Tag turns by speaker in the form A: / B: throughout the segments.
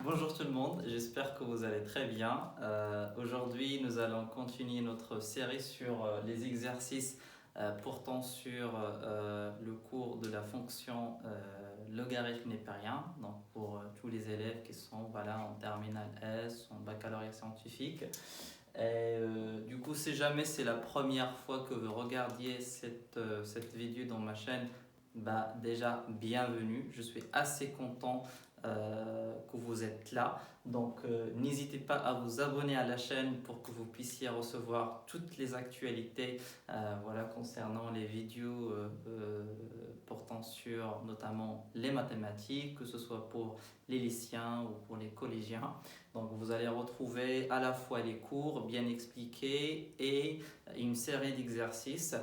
A: Bonjour tout le monde, j'espère que vous allez très bien. Aujourd'hui, nous allons continuer notre série sur les exercices portant sur le cours de la fonction logarithme népérien. Donc pour tous les élèves qui sont en terminale S, en baccalauréat scientifique. Du coup, si jamais c'est la première fois que vous regardiez cette vidéo dans ma chaîne, déjà bienvenue. Je suis assez content que vous êtes là. Donc n'hésitez pas à vous abonner à la chaîne pour que vous puissiez recevoir toutes les actualités concernant les vidéos portant sur notamment les mathématiques, que ce soit pour les lycéens ou pour les collégiens. Donc vous allez retrouver à la fois les cours bien expliqués et une série d'exercices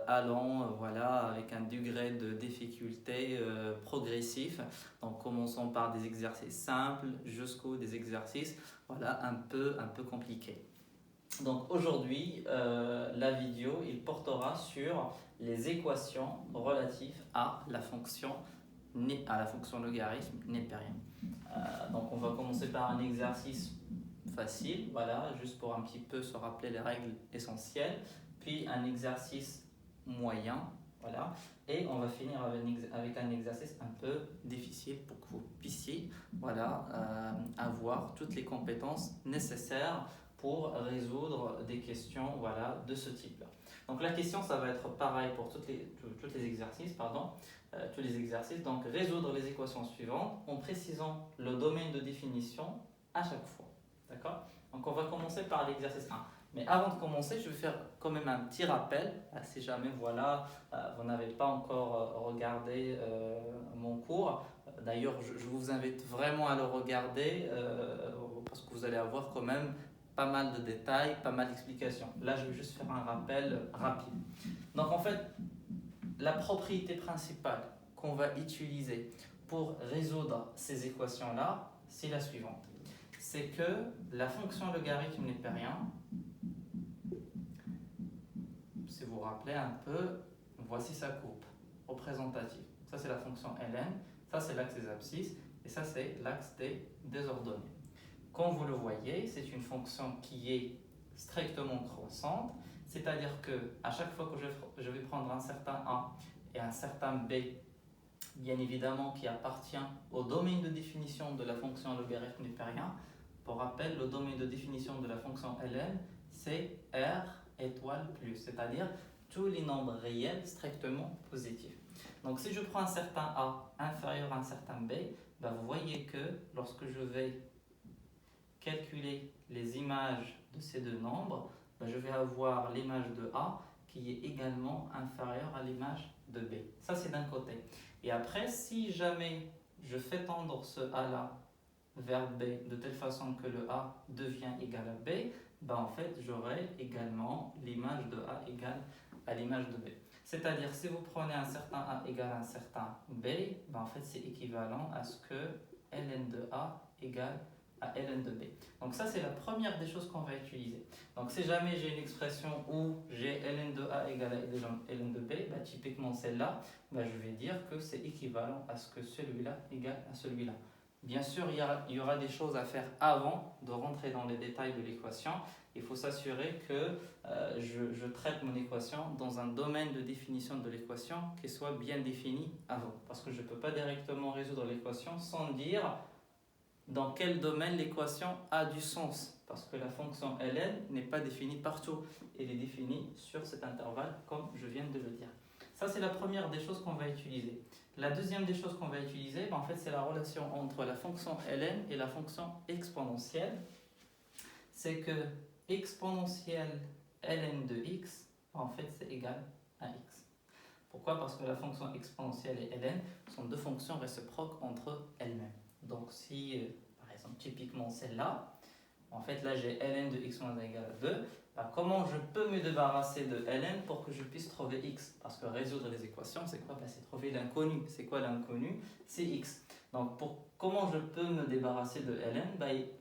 A: allant avec un degré de difficulté progressif. Donc commençons par des exercices simples jusqu'aux des exercices un peu compliqués. Donc aujourd'hui, la vidéo il portera sur les équations relatives à la fonction logarithme népérien. Donc on va commencer par un exercice facile, juste pour un petit peu se rappeler les règles essentielles, puis un exercice moyen, et on va finir avec un exercice un peu difficile pour que vous puissiez avoir toutes les compétences nécessaires pour résoudre des questions de ce type-là. Donc la question, ça va être pareil pour tous les exercices, tous les exercices. Donc résoudre les équations suivantes en précisant le domaine de définition à chaque fois. D'accord? Donc on va commencer par l'exercice 1. Mais avant de commencer, je vais faire quand même un petit rappel, si jamais vous n'avez pas encore regardé mon cours. D'ailleurs, je vous invite vraiment à le regarder parce que vous allez avoir quand même pas mal de détails, pas mal d'explications. Là, je vais juste faire un rappel rapide. Donc en fait, la propriété principale qu'on va utiliser pour résoudre ces équations-là, c'est la suivante. C'est que la fonction logarithme népérien, si vous vous rappelez un peu, voici sa courbe représentative. Ça, c'est la fonction ln, ça, c'est l'axe des abscisses, et ça, c'est l'axe des ordonnées. Comme vous le voyez, c'est une fonction qui est strictement croissante, c'est-à-dire qu'à chaque fois que je vais prendre un certain A et un certain B, bien évidemment qui appartient au domaine de définition de la fonction logarithme népérien. Pour rappel, le domaine de définition de la fonction ln, c'est R étoile plus, c'est-à-dire tous les nombres réels strictement positifs. Donc si je prends un certain A inférieur à un certain B, vous voyez que lorsque je vais calculer les images de ces deux nombres, je vais avoir l'image de A qui est également inférieure à l'image de B. Ça, c'est d'un côté. Et après, si jamais je fais tendre ce A-là vers B de telle façon que le A devient égal à B, en fait, j'aurai également l'image de A égale à l'image de B. C'est-à-dire, si vous prenez un certain A égale à un certain B, en fait, c'est équivalent à ce que ln de A égale à ln de B. Donc ça, c'est la première des choses qu'on va utiliser. Donc si jamais j'ai une expression où j'ai ln de A égale à ln de B, typiquement celle-là, je vais dire que c'est équivalent à ce que celui-là égale à celui-là. Bien sûr, il y aura des choses à faire avant de rentrer dans les détails de l'équation. Il faut s'assurer que je traite mon équation dans un domaine de définition de l'équation qui soit bien défini avant. Parce que je ne peux pas directement résoudre l'équation sans dire dans quel domaine l'équation a du sens. Parce que la fonction ln n'est pas définie partout. Elle est définie sur cet intervalle comme je viens de le dire. Ça, c'est la première des choses qu'on va utiliser. La deuxième des choses qu'on va utiliser, en fait, c'est la relation entre la fonction ln et la fonction exponentielle. C'est que exponentielle ln de x, en fait, c'est égal à x. Pourquoi? Parce que la fonction exponentielle et ln sont deux fonctions réciproques entre elles-mêmes. Donc si, par exemple, typiquement celle-là, en fait, là, j'ai ln de x moins 1 égale à 2. Comment je peux me débarrasser de ln pour que je puisse trouver x? Parce que résoudre les équations, c'est quoi? C'est trouver l'inconnu. C'est quoi l'inconnu? C'est x. Donc, comment je peux me débarrasser de ln?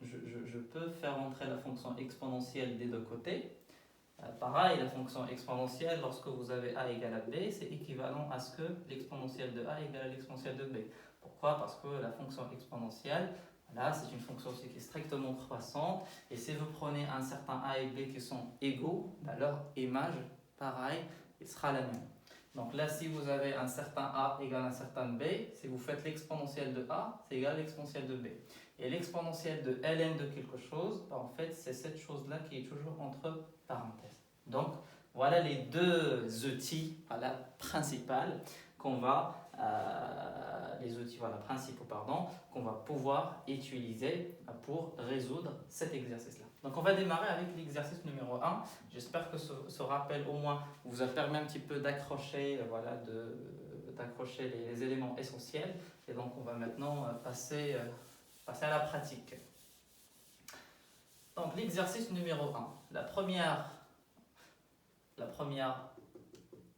A: Je peux faire entrer la fonction exponentielle des deux côtés. Pareil, la fonction exponentielle, lorsque vous avez a égale à b, c'est équivalent à ce que l'exponentielle de a égale à l'exponentielle de b. Pourquoi? Parce que la fonction exponentielle, Là, c'est une fonction aussi qui est strictement croissante. Et si vous prenez un certain a et b qui sont égaux, ben leur image, pareil, il sera la même. Donc là, si vous avez un certain a égale un certain b, si vous faites l'exponentielle de a, c'est égal à l'exponentielle de b. Et l'exponentielle de ln de quelque chose, ben en fait, c'est cette chose-là qui est toujours entre parenthèses. Donc, voilà les deux outils principaux qu'on va principaux qu'on va pouvoir utiliser pour résoudre cet exercice-là. Donc on va démarrer avec l'exercice numéro 1. J'espère que ce rappel au moins vous a permis un petit peu d'accrocher d'accrocher les éléments essentiels. Et donc on va maintenant passer à la pratique. Donc l'exercice numéro 1. La première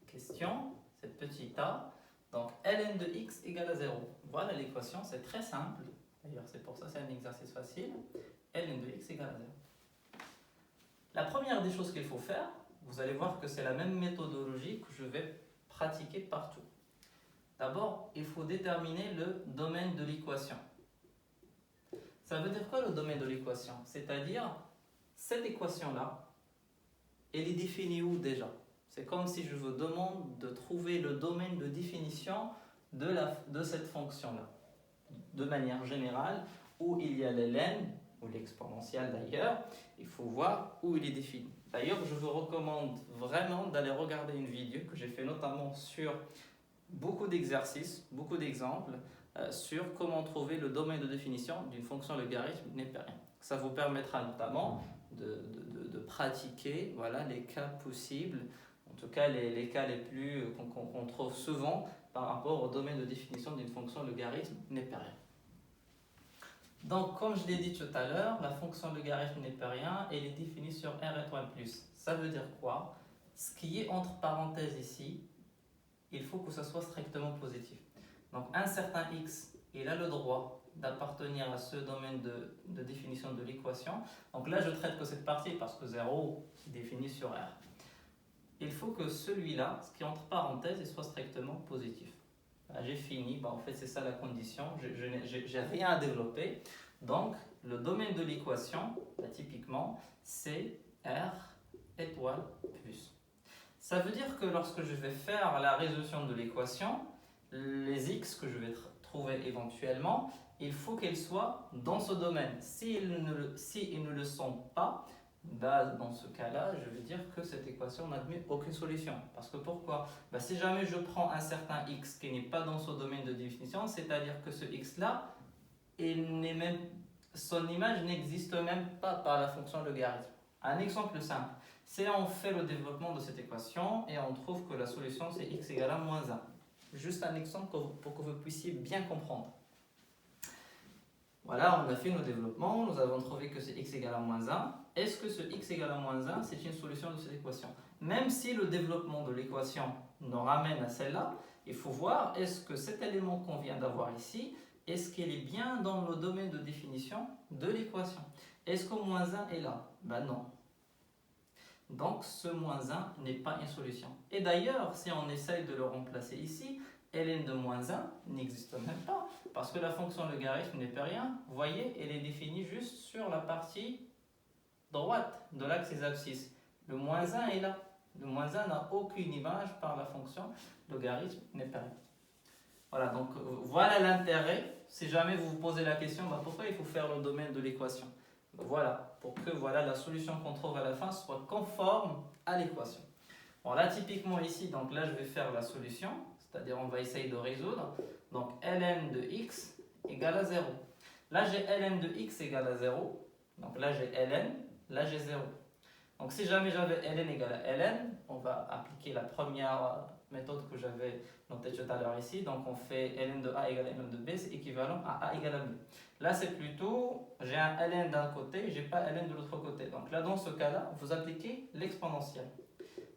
A: question, cette petite a. Donc ln de x égale à 0. Voilà l'équation, c'est très simple. D'ailleurs, c'est pour ça que c'est un exercice facile. Ln de x égale à 0. La première des choses qu'il faut faire, vous allez voir que c'est la même méthodologie que je vais pratiquer partout. D'abord, il faut déterminer le domaine de l'équation. Ça veut dire quoi le domaine de l'équation? C'est-à-dire, cette équation-là, elle est définie où déjà? C'est comme si je vous demande de trouver le domaine de définition de cette fonction-là. De manière générale, où il y a ln, ou l'exponentielle d'ailleurs, il faut voir où il est défini. D'ailleurs, je vous recommande vraiment d'aller regarder une vidéo que j'ai fait notamment sur beaucoup d'exercices, beaucoup d'exemples, sur comment trouver le domaine de définition d'une fonction logarithme népérien. Ça vous permettra notamment de pratiquer les cas possibles, en tout cas les cas les plus qu'on trouve souvent par rapport au domaine de définition d'une fonction logarithme népérien. Donc, comme je l'ai dit tout à l'heure, la fonction logarithme népérien elle est définie sur R étoile plus. Ça veut dire quoi? Ce qui est entre parenthèses ici, il faut que ce soit strictement positif. Donc, un certain x, il a le droit d'appartenir à ce domaine de définition de l'équation. Donc là, je traite que cette partie parce que 0 est défini sur R. Il faut que celui-là, ce qui est entre parenthèses, il soit strictement positif. J'ai fini, en fait c'est ça la condition, je n'ai rien à développer. Donc le domaine de l'équation, typiquement, c'est R étoile plus. Ça veut dire que lorsque je vais faire la résolution de l'équation, les x que je vais trouver éventuellement, il faut qu'elles soient dans ce domaine. S'ils ne le sont pas, dans ce cas-là, je vais dire que cette équation n'admet aucune solution. Parce que pourquoi? Si jamais je prends un certain x qui n'est pas dans ce domaine de définition, c'est-à-dire que ce x-là, son image n'existe même pas par la fonction logarithme. Un exemple simple, c'est on fait le développement de cette équation et on trouve que la solution c'est x égale à moins 1. Juste un exemple pour que vous puissiez bien comprendre. Voilà, on a fait nos développements, nous avons trouvé que c'est x égale à moins 1. Est-ce que ce x égale à moins 1, c'est une solution de cette équation? Même si le développement de l'équation nous ramène à celle-là, il faut voir est-ce que cet élément qu'on vient d'avoir ici, est-ce qu'il est bien dans le domaine de définition de l'équation? Est-ce que moins 1 est là? Non. Donc ce moins 1 n'est pas une solution. Et d'ailleurs, si on essaye de le remplacer ici, ln de moins 1 n'existe même pas, parce que la fonction logarithme népérien, vous voyez, elle est définie juste sur la partie droite de l'axe des abscisses. Le moins 1 est là. Le moins 1 n'a aucune image par la fonction logarithme népérien. Voilà, donc voilà l'intérêt. Si jamais vous vous posez la question, pourquoi il faut faire le domaine de l'équation? Voilà, pour que la solution qu'on trouve à la fin soit conforme à l'équation. Bon, là, typiquement ici, donc là, je vais faire la solution, c'est-à-dire on va essayer de résoudre. Donc, ln de x égale à 0. Là, j'ai ln de x égale à 0. Donc là, j'ai ln, là, j'ai 0. Donc, si jamais j'avais ln égale à ln, on va appliquer la première méthode que j'avais notée tout à l'heure ici. Donc, on fait ln de a égale à ln de b, c'est équivalent à a égale à b. Là, c'est plutôt, j'ai un ln d'un côté, j'ai pas ln de l'autre côté. Donc là, dans ce cas-là, vous appliquez l'exponentielle.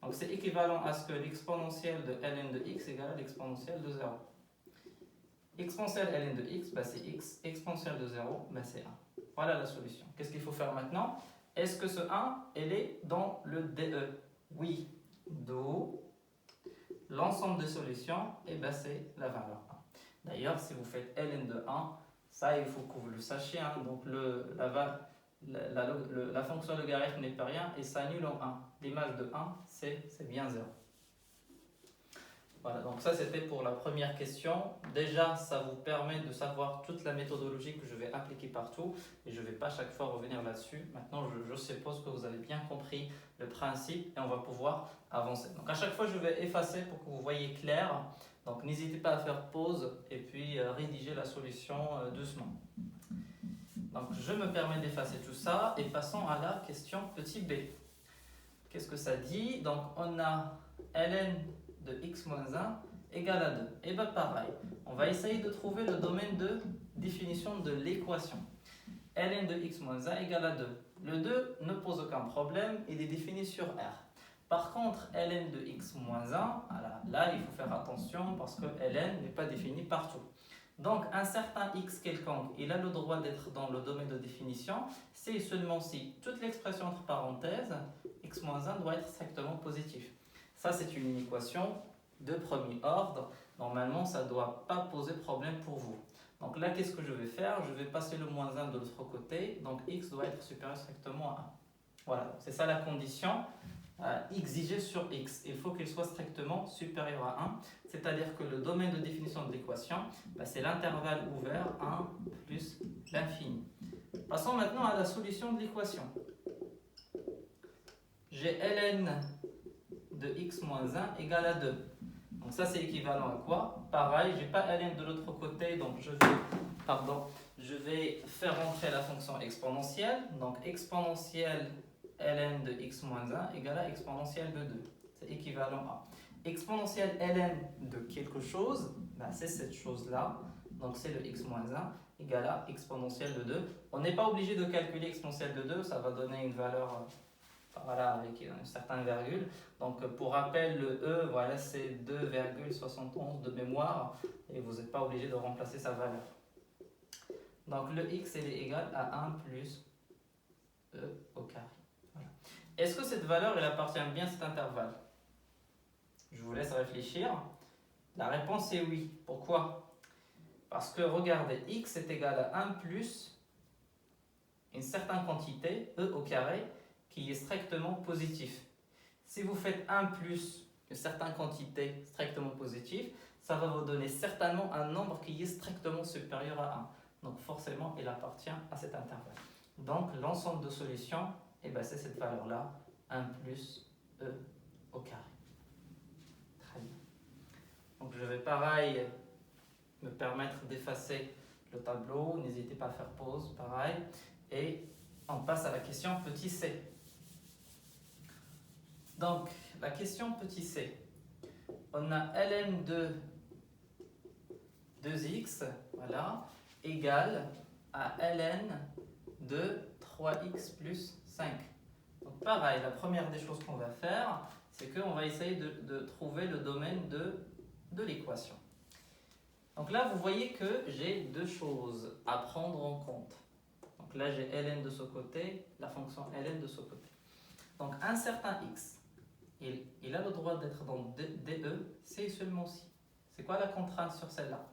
A: Donc c'est équivalent à ce que l'exponentielle de ln de x égale à l'exponentielle de 0. Exponentielle ln de x, c'est x. Exponentielle de 0, c'est 1. Voilà la solution. Qu'est-ce qu'il faut faire maintenant? Est-ce que ce 1, elle est dans le DE? Oui. Do, l'ensemble des solutions, c'est la valeur 1. D'ailleurs, si vous faites ln de 1, Ça, il faut que vous le sachiez. Hein. Donc, la fonction logarithme n'est pas rien et s'annule en 1. L'image de 1, c'est bien 0. Voilà, donc ça c'était pour la première question. Déjà, ça vous permet de savoir toute la méthodologie que je vais appliquer partout et je ne vais pas chaque fois revenir là-dessus. Maintenant, je suppose que vous avez bien compris le principe et on va pouvoir avancer. Donc à chaque fois, je vais effacer pour que vous voyez clair. Donc n'hésitez pas à faire pause et puis rédiger la solution doucement. Donc je me permets d'effacer tout ça et passons à la question petit b. Qu'est-ce que ça dit? Donc on a ln de x moins 1 égale à 2. Et bien pareil, on va essayer de trouver le domaine de définition de l'équation. ln de x moins 1 égale à 2. Le 2 ne pose aucun problème, il est défini sur R. Par contre, ln de x moins 1, là il faut faire attention parce que ln n'est pas défini partout. Donc un certain x quelconque, il a le droit d'être dans le domaine de définition, c'est seulement si toute l'expression entre parenthèses, x moins 1 doit être strictement positif. Ça, c'est une équation de premier ordre. Normalement, ça ne doit pas poser problème pour vous. Donc là, qu'est-ce que je vais faire? Je vais passer le moins 1 de l'autre côté. Donc x doit être supérieur strictement à 1. Voilà, c'est ça la condition exigée sur x. Il faut qu'il soit strictement supérieur à 1. C'est-à-dire que le domaine de définition de l'équation, c'est l'intervalle ouvert 1 plus l'infini. Passons maintenant à la solution de l'équation. J'ai ln de x moins 1 égale à 2. Donc ça c'est équivalent à quoi? Pareil, je n'ai pas ln de l'autre côté, donc je vais faire entrer la fonction exponentielle. Donc exponentielle ln de x moins 1 égale à exponentielle de 2. C'est équivalent à exponentielle ln de quelque chose, c'est cette chose-là. Donc c'est le x moins 1 égale à exponentielle de 2. On n'est pas obligé de calculer exponentielle de 2, ça va donner une valeur... Voilà, avec une certaine virgule. Donc pour rappel, le E, voilà, c'est 2,71 de mémoire et vous n'êtes pas obligé de remplacer sa valeur. Donc le x il est égal à 1 plus E au carré. Voilà. Est-ce que cette valeur elle appartient bien à cet intervalle? Je vous laisse réfléchir. La réponse est oui. Pourquoi? Parce que regardez, x est égal à 1 plus une certaine quantité, E au carré, qui est strictement positif. Si vous faites 1 plus une certaine quantité strictement positive, ça va vous donner certainement un nombre qui est strictement supérieur à 1. Donc forcément, il appartient à cet intervalle. Donc l'ensemble de solutions, c'est cette valeur-là, 1 plus E au carré. Très bien. Donc je vais pareil me permettre d'effacer le tableau. N'hésitez pas à faire pause, pareil. Et on passe à la question petit c. Donc, la question petit c, on a ln de 2x, voilà, égale à ln de 3x plus 5. Donc pareil, la première des choses qu'on va faire, c'est qu'on va essayer de trouver le domaine de l'équation. Donc là, vous voyez que j'ai deux choses à prendre en compte. Donc là, j'ai ln de ce côté, la fonction ln de ce côté. Donc un certain x, il a le droit d'être dans DE, c'est seulement si. C'est quoi la contrainte sur celle-là?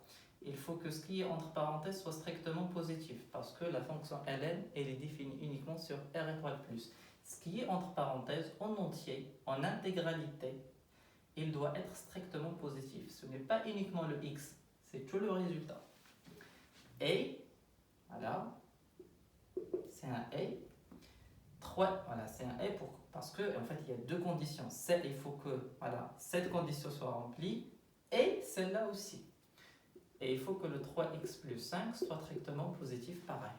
A: Il faut que ce qui est entre parenthèses soit strictement positif, parce que la fonction ln, elle est définie uniquement sur R égale plus. Ce qui est entre parenthèses, en entier, en intégralité, il doit être strictement positif. Ce n'est pas uniquement le x, c'est tout le résultat. Et, voilà, c'est un et. 3, voilà, c'est un et parce que en fait il y a deux conditions. Il faut que cette condition soit remplie et celle-là aussi. Et il faut que le 3x plus 5 soit strictement positif pareil.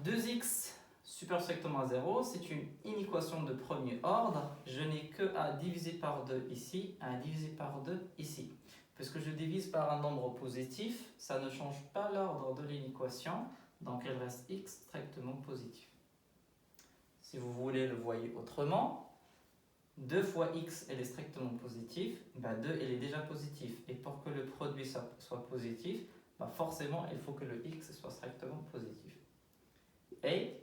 A: 2x supérieur strictement à 0, c'est une inéquation de premier ordre. Je n'ai que à diviser par 2 ici, à diviser par 2 ici. Puisque je divise par un nombre positif, ça ne change pas l'ordre de l'inéquation. Donc il reste x strictement positif. Si vous voulez le voir autrement, 2 fois x elle est strictement positif, 2 elle est déjà positif. Et pour que le produit soit positif, forcément il faut que le x soit strictement positif. Et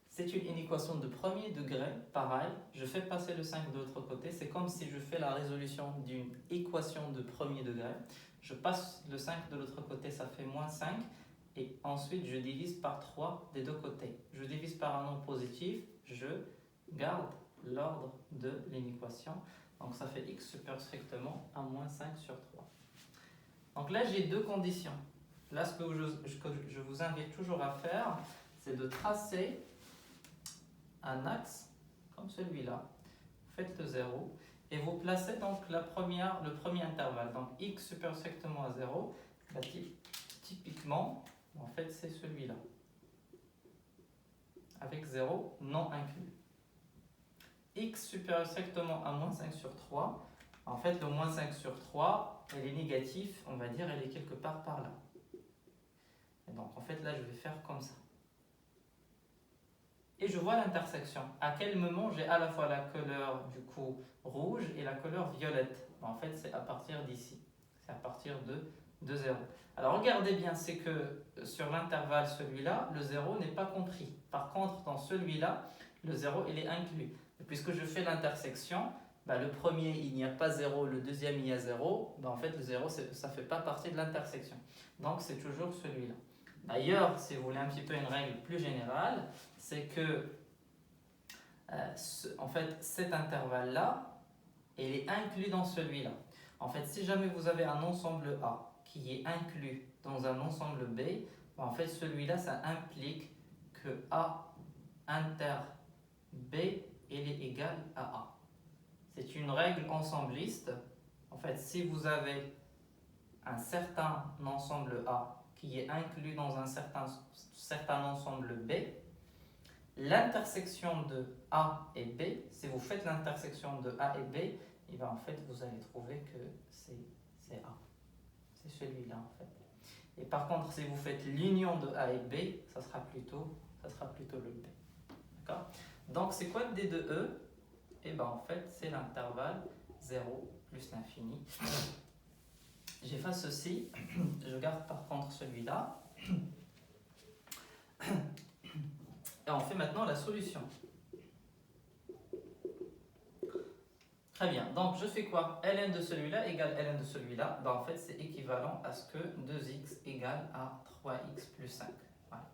A: c'est une inéquation de premier degré, pareil, je fais passer le 5 de l'autre côté, c'est comme si je fais la résolution d'une équation de premier degré. je passe le 5 de l'autre côté, ça fait moins 5. Et ensuite, je divise par 3 des deux côtés. Je divise par un nombre positif, je garde l'ordre de l'inéquation. Donc ça fait x supérieur strictement à moins 5 sur 3. Donc là, j'ai deux conditions. Là, ce que je vous invite toujours à faire, c'est de tracer un axe comme celui-là. Faites le 0 et vous placez donc le premier intervalle. Donc x supérieur strictement à 0, bah, typiquement, en fait, c'est celui-là. Avec 0 non inclus. X supérieur strictement à moins 5 sur 3. En fait, le moins 5 sur 3, elle est négative, on va dire, elle est quelque part par là. Et donc, en fait, là, je vais faire comme ça. Et je vois l'intersection. À quel moment j'ai à la fois la couleur, du coup, rouge et la couleur violette. En fait, c'est à partir d'ici. C'est à partir de 0. Alors, regardez bien, c'est que sur l'intervalle, celui-là, le 0 n'est pas compris. Par contre, dans celui-là, le 0, il est inclus. Et puisque je fais l'intersection, bah, le premier, il n'y a pas 0, le deuxième, il y a 0. Bah, en fait, le 0, ça ne fait pas partie de l'intersection. Donc, c'est toujours celui-là. D'ailleurs, si vous voulez un petit peu une règle plus générale, c'est que en fait, cet intervalle-là, il est inclus dans celui-là. En fait, si jamais vous avez un ensemble A qui est inclus dans un ensemble B, bah, en fait, celui-là, ça implique que A inter B il est égal à A. C'est une règle ensembliste. En fait, si vous avez un certain ensemble A qui est inclus dans un certain ensemble B, l'intersection de A et B, si vous faites l'intersection de A et B, et bien en fait vous allez trouver que c'est A. C'est celui-là en fait. Et par contre, si vous faites l'union de A et B, ça sera plutôt le B. D'accord? Donc c'est quoi le D de E? Et bien en fait c'est l'intervalle 0 plus l'infini. J'efface ceci, je garde par contre celui-là. Et on fait maintenant la solution. Très bien, donc je fais quoi? Ln de celui-là égale Ln de celui-là. Ben, en fait, c'est équivalent à ce que 2x égale à 3x plus 5. Voilà.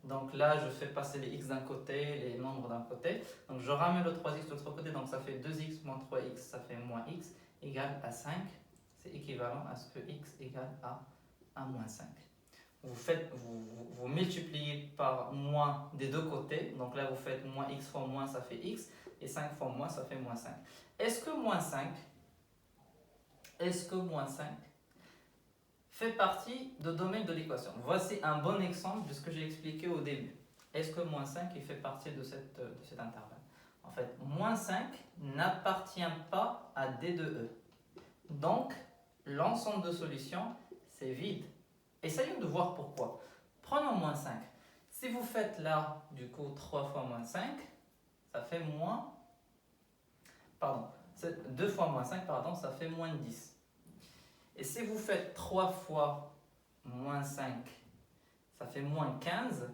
A: Donc là, je fais passer les x d'un côté, les nombres d'un côté. Donc je ramène le 3x de l'autre côté, donc ça fait 2x moins 3x, ça fait moins x, égale à 5. C'est équivalent à ce que x égale à moins 5. Vous multipliez par moins des deux côtés. Donc là, vous faites moins x fois moins, ça fait x. Et 5 fois moins, ça fait moins 5. Est-ce que moins 5 fait partie du domaine de l'équation? Voici un bon exemple de ce que j'ai expliqué au début. Est-ce que moins 5 il fait partie de cet intervalle? En fait, moins 5 n'appartient pas à D de E. Donc, l'ensemble de solutions, c'est vide. Essayons de voir pourquoi. Prenons moins 5. Si vous faites là, du coup, 3 fois moins 5, ça fait moins... Pardon, 2 fois moins 5, pardon, ça fait moins 10. Et si vous faites 3 fois moins 5, ça fait moins 15.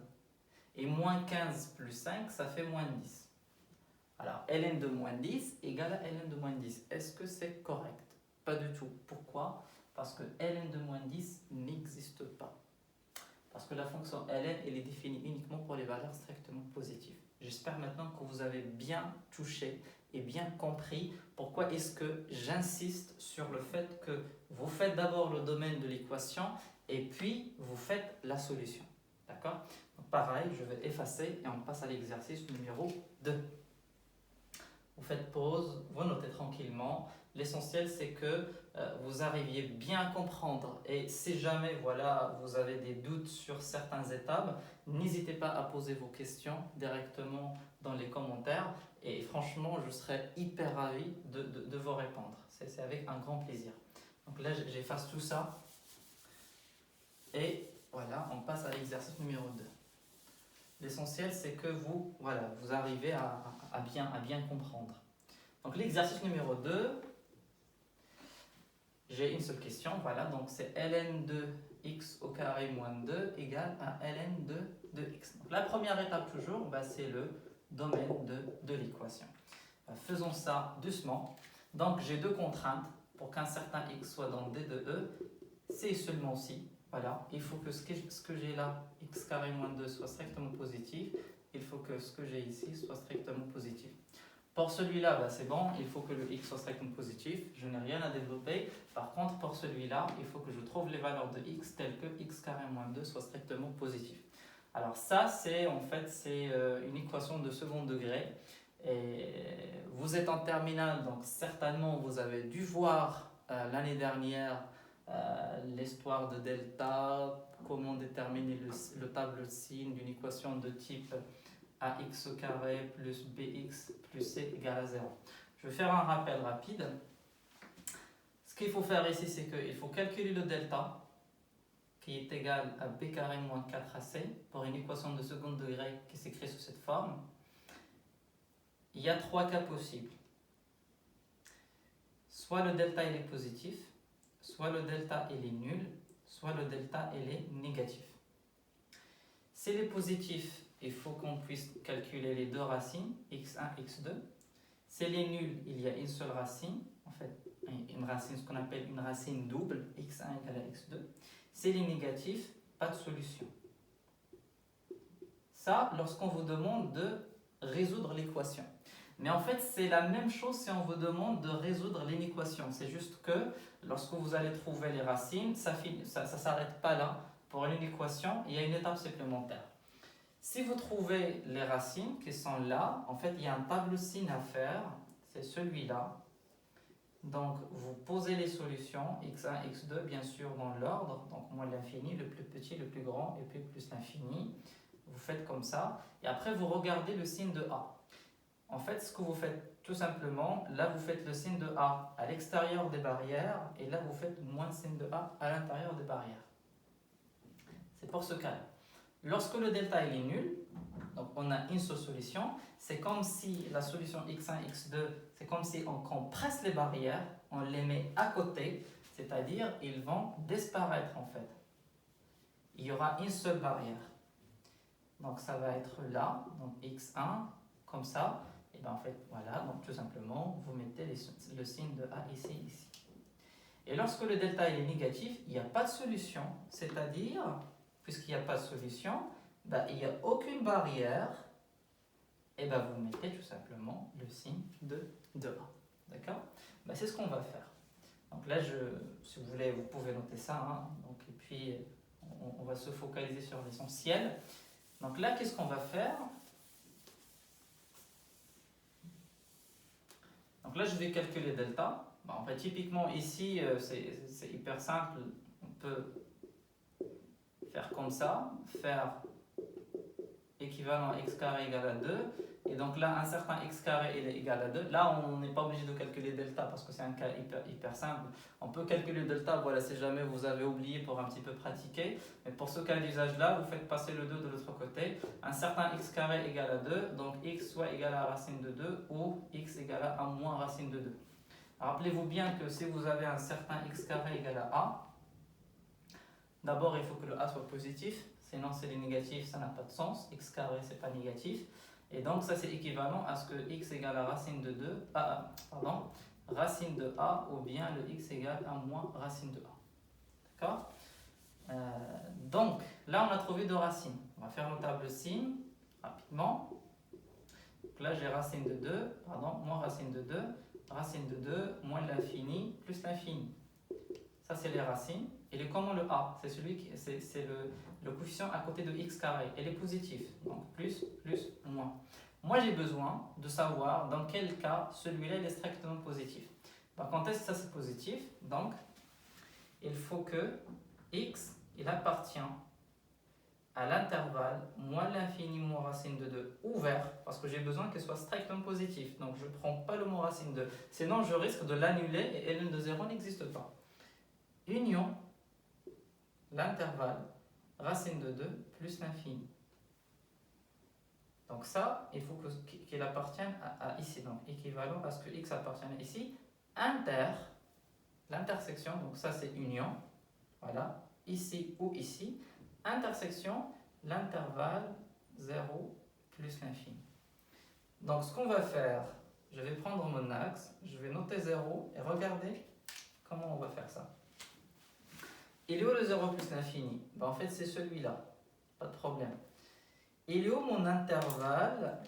A: Et moins 15 plus 5, ça fait moins 10. Alors, ln de moins 10 égale à ln de moins 10. Est-ce que c'est correct? Pas du tout. Pourquoi? Parce que ln de moins 10 n'existe pas. Parce que la fonction ln, elle est définie uniquement pour les valeurs strictement positives. J'espère maintenant que vous avez bien touché et bien compris pourquoi est-ce que j'insiste sur le fait que vous faites d'abord le domaine de l'équation et puis vous faites la solution. D'accord? Pareil, je vais effacer et on passe à l'exercice numéro 2. Vous faites pause, vous notez tranquillement. L'essentiel, c'est que vous arriviez bien à comprendre. Et si jamais voilà, vous avez des doutes sur certaines étapes, n'hésitez pas à poser vos questions directement dans les commentaires. Et franchement, je serais hyper ravi de vous répondre. C'est avec un grand plaisir. Donc là, j'efface tout ça. Et voilà, on passe à l'exercice numéro 2. L'essentiel, c'est que vous arrivez à bien comprendre. Donc l'exercice numéro 2, j'ai une seule question, voilà, donc c'est ln de x au carré moins 2 égale à ln de x. Donc la première étape toujours, c'est le domaine de l'équation. Faisons ça doucement. Donc j'ai deux contraintes pour qu'un certain x soit dans D de E. c'est seulement si. Voilà, il faut que ce que j'ai là, x carré moins 2, soit strictement positif. Il faut que ce que j'ai ici soit strictement positif. Pour celui-là, bah, c'est bon, il faut que le x soit strictement positif. Je n'ai rien à développer. Par contre, pour celui-là, il faut que je trouve les valeurs de x telles que x carré moins 2 soit strictement positif. Alors ça, c'est en fait une équation de second degré. Et vous êtes en terminale, donc certainement vous avez dû voir l'année dernière l'histoire de delta, comment déterminer le tableau de signes d'une équation de type ax au carré plus bx plus c égale à 0. Je vais faire un rappel rapide. Ce qu'il faut faire ici, c'est qu'il faut calculer le delta qui est égal à b carré moins 4ac pour une équation de second degré qui s'écrit sous cette forme. Il y a trois cas possibles. Soit le delta il est positif, soit le delta il est nul, soit le delta il est négatif. S'il est positif, il faut qu'on puisse calculer les deux racines, x1, x2. S'il est nul, il y a une seule racine, en fait, une racine, ce qu'on appelle une racine double, x1 égale à x2. S'il est négatif, pas de solution. Ça, lorsqu'on vous demande de résoudre l'équation. Mais en fait, c'est la même chose si on vous demande de résoudre une équation. C'est juste que lorsque vous allez trouver les racines, ça ne s'arrête pas là. Pour une équation, il y a une étape supplémentaire. Si vous trouvez les racines qui sont là, en fait, il y a un tableau signe à faire. C'est celui-là. Donc, vous posez les solutions, x1, x2, bien sûr, dans l'ordre. Donc, moins l'infini, le plus petit, le plus grand, et puis plus l'infini. Vous faites comme ça. Et après, vous regardez le signe de A. En fait, ce que vous faites tout simplement, là vous faites le signe de A à l'extérieur des barrières et là vous faites moins le signe de A à l'intérieur des barrières. C'est pour ce cas-là. Lorsque le delta il est nul, donc on a une seule solution, c'est comme si la solution x1, x2, c'est comme si on compresse les barrières, on les met à côté, c'est-à-dire ils vont disparaître en fait. Il y aura une seule barrière. Donc ça va être là, donc x1, comme ça. Et bien en fait, voilà, donc tout simplement, vous mettez le signe de A ici, ici. Et lorsque le delta est négatif, il n'y a pas de solution, c'est-à-dire, puisqu'il n'y a pas de solution, ben, il n'y a aucune barrière, et ben vous mettez tout simplement le signe de A. D'accord? Ben, c'est ce qu'on va faire. Donc là, si vous voulez, vous pouvez noter ça, hein, donc, et puis on va se focaliser sur l'essentiel. Donc là, qu'est-ce qu'on va faire? Donc là, je vais calculer delta. Bon, en fait, typiquement, ici, c'est hyper simple. On peut faire comme ça, faire équivalent x carré égale à 2. Et donc là, un certain x carré il est égal à 2. Là, on n'est pas obligé de calculer delta parce que c'est un cas hyper simple. On peut calculer delta, voilà, si jamais vous avez oublié pour un petit peu pratiquer. Mais pour ce cas d'usage-là, vous faites passer le 2 de l'autre côté. Un certain x carré égale à 2, donc x soit égal à racine de 2 ou x égale à 1 moins racine de 2. Rappelez-vous bien que si vous avez un certain x carré égal à a, d'abord il faut que le a soit positif, sinon c'est les négatifs, ça n'a pas de sens. X carré c'est pas négatif. Et donc ça c'est équivalent à ce que x égale à racine de 2, racine de a, ou bien le x égale à moins racine de a. D'accord? Donc là on a trouvé deux racines. On va faire le tableau signe rapidement. Donc là j'ai racine de 2, moins racine de 2, racine de 2, moins l'infini, plus l'infini. Ça c'est les racines. Et le comment le a, c'est celui qui c'est le coefficient à côté de x carré. Elle est positive, donc plus, moins. Moi j'ai besoin de savoir dans quel cas celui-là est strictement positif. Ben, quand est-ce que ça c'est positif? Donc il faut que x il appartient à l'intervalle moins l'infini moins racine de 2 ouvert, parce que j'ai besoin qu'il soit strictement positif. Donc je ne prends pas le mot racine de 2, sinon je risque de l'annuler et ln de 0 n'existe pas. Union l'intervalle racine de 2 plus l'infini. Donc ça, il faut qu'il appartienne à ici, donc équivalent à ce que x appartienne ici, l'intersection, donc ça c'est union, voilà, ici ou ici, intersection, l'intervalle 0 plus l'infini. Donc ce qu'on va faire, je vais prendre mon axe, je vais noter 0 et regardez comment on va faire ça. Il est où le 0 plus l'infini? Ben, en fait, c'est celui-là. Pas de problème. Il est où mon intervalle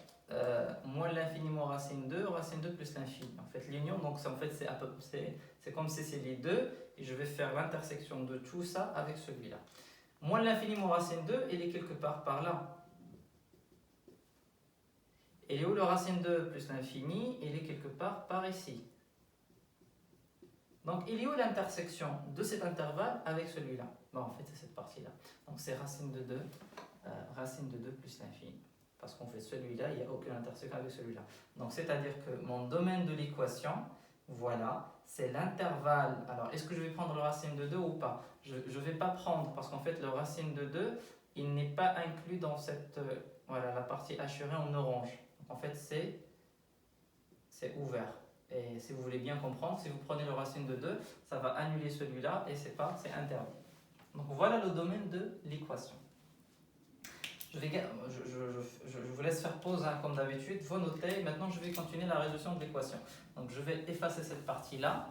A: moins l'infini moins racine 2 plus l'infini? En fait, l'union, donc en fait, c'est comme si c'est les deux, et je vais faire l'intersection de tout ça avec celui-là. Moins l'infini moins racine 2, il est quelque part par là. Il est où le racine 2 plus l'infini? Il est quelque part par ici. Donc, il est où l'intersection de cet intervalle avec celui-là? Bon, en fait, c'est cette partie-là. Donc, c'est racine de 2 plus l'infini. Parce qu'en fait, celui-là, il n'y a aucune intersection avec celui-là. Donc, c'est-à-dire que mon domaine de l'équation, voilà, c'est l'intervalle. Alors, est-ce que je vais prendre le racine de 2 ou pas? Je ne vais pas prendre, parce qu'en fait, le racine de 2, il n'est pas inclus dans cette, voilà, la partie hachurée en orange. Donc, en fait, c'est ouvert. Et si vous voulez bien comprendre, si vous prenez le racine de 2, ça va annuler celui-là et c'est interdit. Donc voilà le domaine de l'équation. Je vous laisse faire pause hein, comme d'habitude, vous notez. Maintenant je vais continuer la résolution de l'équation. Donc je vais effacer cette partie-là.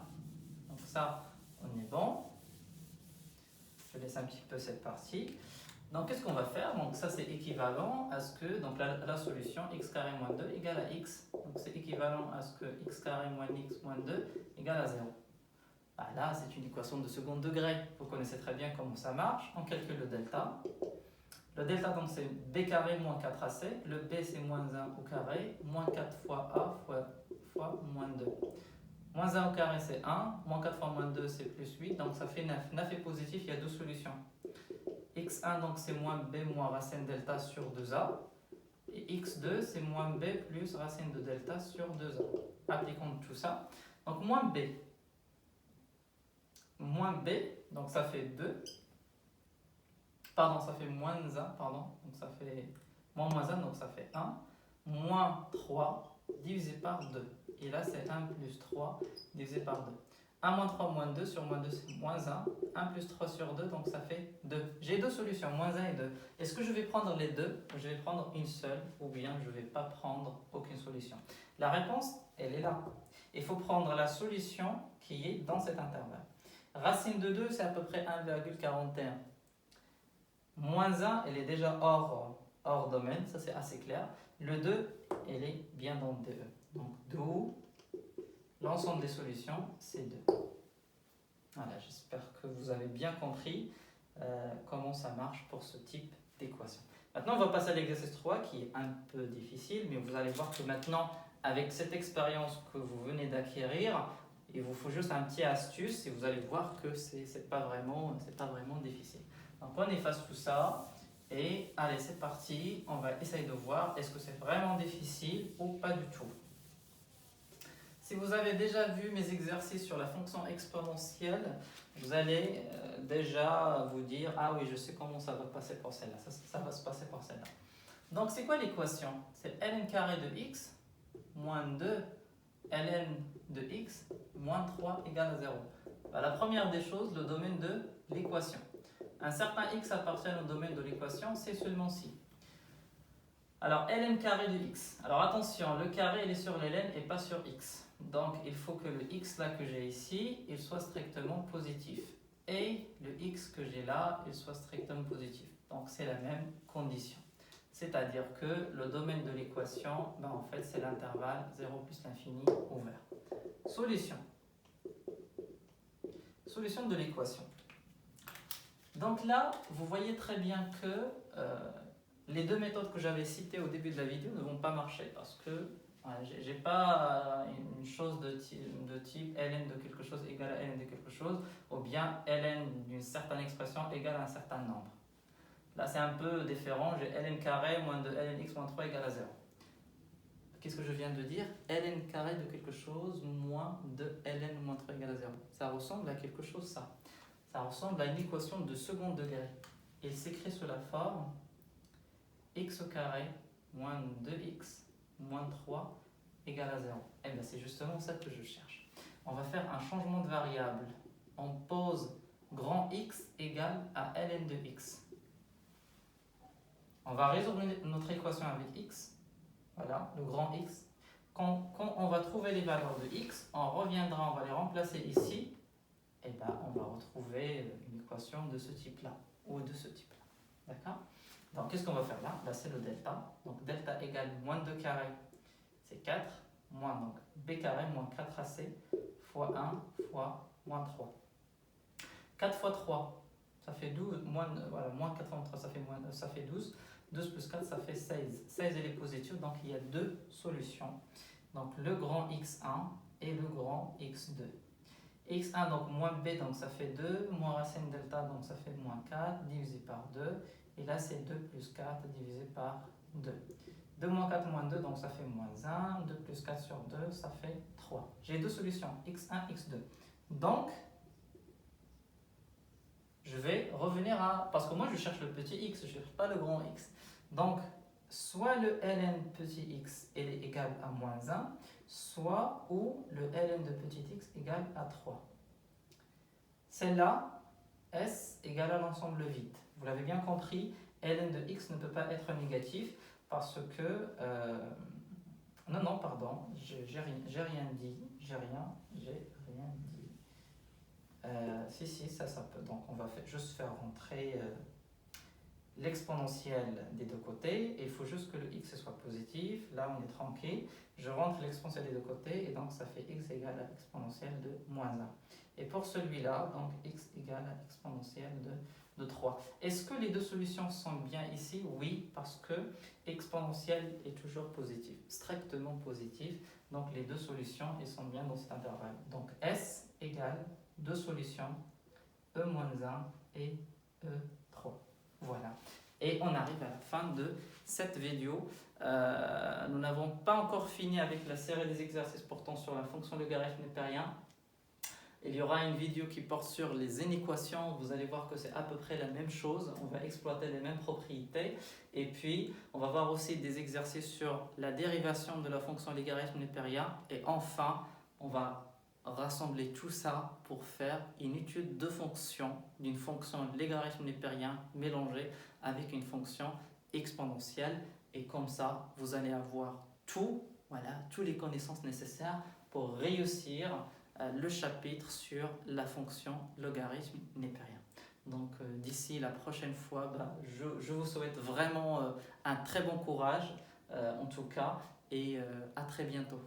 A: Donc ça, on est bon. Je laisse un petit peu cette partie. Donc qu'est-ce qu'on va faire? Donc ça c'est équivalent à ce que, donc la solution x carré moins 2 égale à x. Donc c'est équivalent à ce que x carré moins x moins 2 égale à 0. Bah, là c'est une équation de second degré. Vous connaissez très bien comment ça marche. On calcule le delta. Le delta donc c'est b carré moins 4ac. Le b c'est moins 1 au carré. Moins 4 fois a fois moins 2. Moins 1 au carré c'est 1. Moins 4 fois moins 2 c'est plus 8. Donc ça fait 9. 9 est positif, il y a deux solutions. x1 donc c'est moins b moins racine delta sur 2a et x2 c'est moins b plus racine de delta sur 2a. Appliquons tout ça. Donc moins b, donc ça fait 2, pardon ça fait moins 1, pardon, donc ça fait moins 1 donc ça fait 1, moins 3 divisé par 2. Et là c'est 1 plus 3 divisé par 2. 1 moins 3 moins 2 sur moins 2 c'est moins 1. 1 plus 3 sur 2 donc ça fait 2. J'ai deux solutions, moins 1 et 2. Est-ce que je vais prendre les deux? Je vais prendre une seule ou bien je ne vais pas prendre aucune solution? La réponse, elle est là. Il faut prendre la solution qui est dans cet intervalle. Racine de 2 c'est à peu près 1,41. Moins 1 elle est déjà hors domaine, ça c'est assez clair. Le 2 elle est bien dans le DE. Donc d'où l'ensemble des solutions, c'est 2. Voilà, j'espère que vous avez bien compris comment ça marche pour ce type d'équation. Maintenant, on va passer à l'exercice 3 qui est un peu difficile, mais vous allez voir que maintenant, avec cette expérience que vous venez d'acquérir, il vous faut juste un petit astuce et vous allez voir que c'est pas vraiment difficile. Donc on efface tout ça et allez, c'est parti. On va essayer de voir est-ce que c'est vraiment difficile ou pas du tout. Si vous avez déjà vu mes exercices sur la fonction exponentielle, vous allez déjà vous dire « Ah oui, je sais comment ça va passer pour celle-là, ça va se passer pour celle-là. » Donc c'est quoi l'équation? C'est ln carré de x moins 2 ln de x moins 3 égale à 0. Bah, la première des choses, le domaine de l'équation. Un certain x appartient au domaine de l'équation, c'est seulement si. Alors ln carré de x. Alors attention, le carré il est sur ln et pas sur x. Donc il faut que le x là que j'ai ici, il soit strictement positif. Et le x que j'ai là, il soit strictement positif. Donc c'est la même condition. C'est-à-dire que le domaine de l'équation, ben en fait c'est l'intervalle 0 plus l'infini ouvert. Solution. Solution de l'équation. Donc là, vous voyez très bien que les deux méthodes que j'avais citées au début de la vidéo ne vont pas marcher parce que j'ai pas une chose de type ln de quelque chose égale à ln de quelque chose ou bien ln d'une certaine expression égale à un certain nombre. Là c'est un peu différent, j'ai ln carré moins de lnx moins 3 égale à 0. Qu'est-ce que je viens de dire? Ln carré de quelque chose moins de ln moins 3 égale à 0. Ça ressemble à quelque chose ça. Ça ressemble à une équation de second degré. Il s'écrit sous la forme x au carré moins 2x moins 3 égale à 0. Et bien c'est justement ça que je cherche. On va faire un changement de variable. On pose grand X égale à ln de x. On va résoudre notre équation avec x. Voilà, le grand X. Quand on va trouver les valeurs de x, on reviendra, on va les remplacer ici. et ben, on va retrouver une équation de ce type-là ou de ce type-là. D'accord? Donc, qu'est-ce qu'on va faire là? Là, c'est le delta. Donc, delta égale moins 2 carré, c'est 4, moins donc b carré moins 4ac fois 1 fois moins 3. 4 fois 3, ça fait 12, moins 83, ça fait 12. 12 plus 4, ça fait 16. 16, elle est positive, donc il y a deux solutions. Donc le grand x1 et le grand x2. x1, donc moins b, donc ça fait 2, moins racine delta, donc ça fait moins 4, divisé par 2. Et là, c'est 2 plus 4 divisé par 2. 2 moins 4 moins 2, donc ça fait moins 1. 2 plus 4 sur 2, ça fait 3. J'ai deux solutions, x1, x2. Donc, je vais revenir à... Parce que moi, je cherche le petit x, je ne cherche pas le grand x. Donc, soit le ln petit x est égal à moins 1, soit ou le ln de petit x égale à 3. Celle-là, S égale à l'ensemble vide. Vous l'avez bien compris, ln de x ne peut pas être négatif parce que... non, pardon, j'ai rien dit. Si, ça peut. Donc, on va juste faire rentrer l'exponentielle des deux côtés. Et il faut juste que le x soit positif. Là, on est tranquille. Je rentre l'exponentielle des deux côtés. Et donc, ça fait x égale à exponentielle de moins 1. Et pour celui-là, donc x égale à exponentielle de 3. Est-ce que les deux solutions sont bien ici? Oui, parce que exponentielle est toujours positive, strictement positive. Donc les deux solutions, elles sont bien dans cet intervalle. Donc S égale deux solutions, E-1 et E3. Voilà. Et on arrive à la fin de cette vidéo. Nous n'avons pas encore fini avec la série des exercices portant sur la fonction logarithme népérien. Il y aura une vidéo qui porte sur les inéquations. Vous allez voir que c'est à peu près la même chose. On va exploiter les mêmes propriétés. Et puis, on va voir aussi des exercices sur la dérivation de la fonction logarithme népérien. Et enfin, on va rassembler tout ça pour faire une étude de fonction d'une fonction logarithme népérien mélangée avec une fonction exponentielle. Et comme ça, vous allez avoir toutes les connaissances nécessaires pour réussir le chapitre sur la fonction logarithme népérien. Donc d'ici la prochaine fois, je vous souhaite vraiment un très bon courage en tout cas et à très bientôt.